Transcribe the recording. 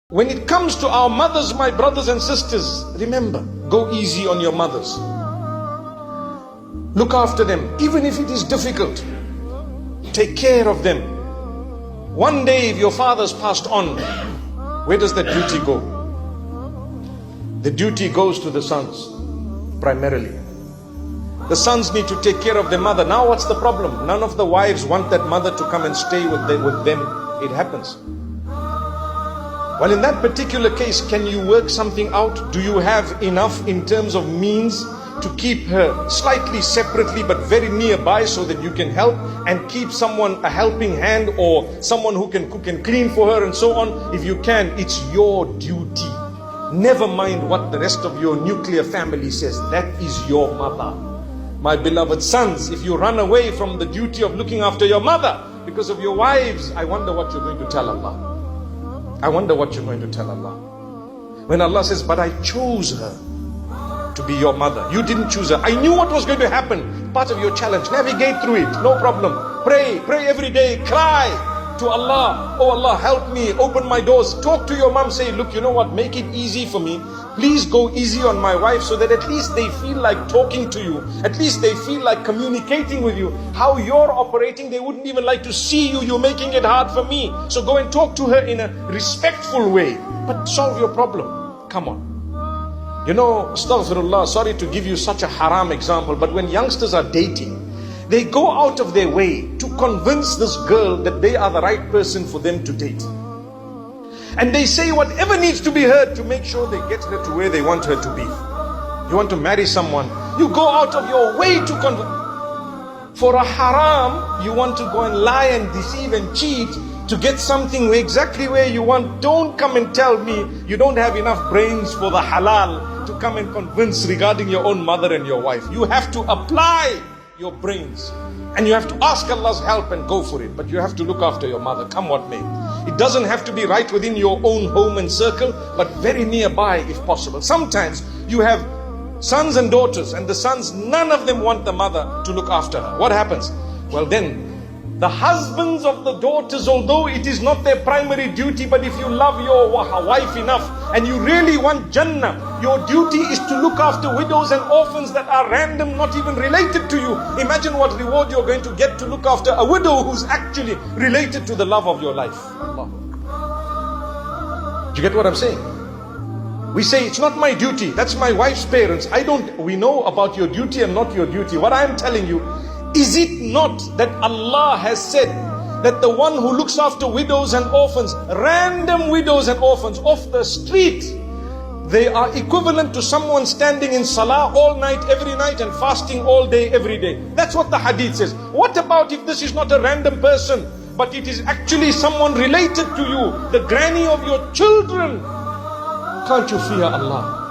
When it comes to our mothers, my brothers and sisters, remember, go easy on your mothers. Look after them, even if it is difficult. Take care of them. One day, if your father's passed on, where does that duty go? The duty goes to the sons, primarily. The sons need to take care of their mother. Now what's the problem? None of the wives want that mother to come and stay with them. It happens. Well, in that particular case, can you work something out? Do you have enough in terms of means to keep her slightly separately but very nearby so that you can help and keep someone, a helping hand, or someone who can cook and clean for her and so on? If you can, it's your duty. Never mind what the rest of your nuclear family says. That is your mother. My beloved sons, if you run away from the duty of looking after your mother because of your wives, I wonder what you're going to tell Allah. I wonder what you're going to tell Allah. When Allah says, but I chose her to be your mother. You didn't choose her. I knew what was going to happen. Part of your challenge. Navigate through it. No problem. Pray every day. Cry to Allah. Oh Allah, help me. Open my doors. Talk to your mom. Say, look, you know what? Make it easy for me. Please go easy on my wife so that at least they feel like talking to you. At least they feel like communicating with you. How you're operating, they wouldn't even like to see you. You're making it hard for me. So go and talk to her in a respectful way. But solve your problem. Come on. You know, astaghfirullah, sorry to give you such a haram example, but when youngsters are dating, they go out of their way to convince this girl that they are the right person for them to date. And they say whatever needs to be heard to make sure they get her to where they want her to be. You want to marry someone, you go out of your way to convince. For a haram, you want to go and lie and deceive and cheat to get something exactly where you want. Don't come and tell me you don't have enough brains for the halal to come and convince regarding your own mother and your wife. You have to apply your brains and you have to ask Allah's help and go for it. But you have to look after your mother, come what may. It doesn't have to be right within your own home and circle, but very nearby if possible. Sometimes you have sons and daughters, and the sons, none of them want the mother to look after her. What happens? Well then, the husbands of the daughters, although it is not their primary duty, but if you love your wife enough and you really want Jannah, your duty is to look after widows and orphans that are random, not even related to you. Imagine what reward you're going to get to look after a widow who's actually related to the love of your life. Allah. Do you get what I'm saying? We say, it's not my duty, that's my wife's parents. We know about your duty and not your duty. What I'm telling you, is it not that Allah has said that the one who looks after widows and orphans, random widows and orphans off the street, they are equivalent to someone standing in salah all night, every night, and fasting all day, every day. That's what the hadith says. What about if this is not a random person, but it is actually someone related to you, the granny of your children? Can't you fear Allah?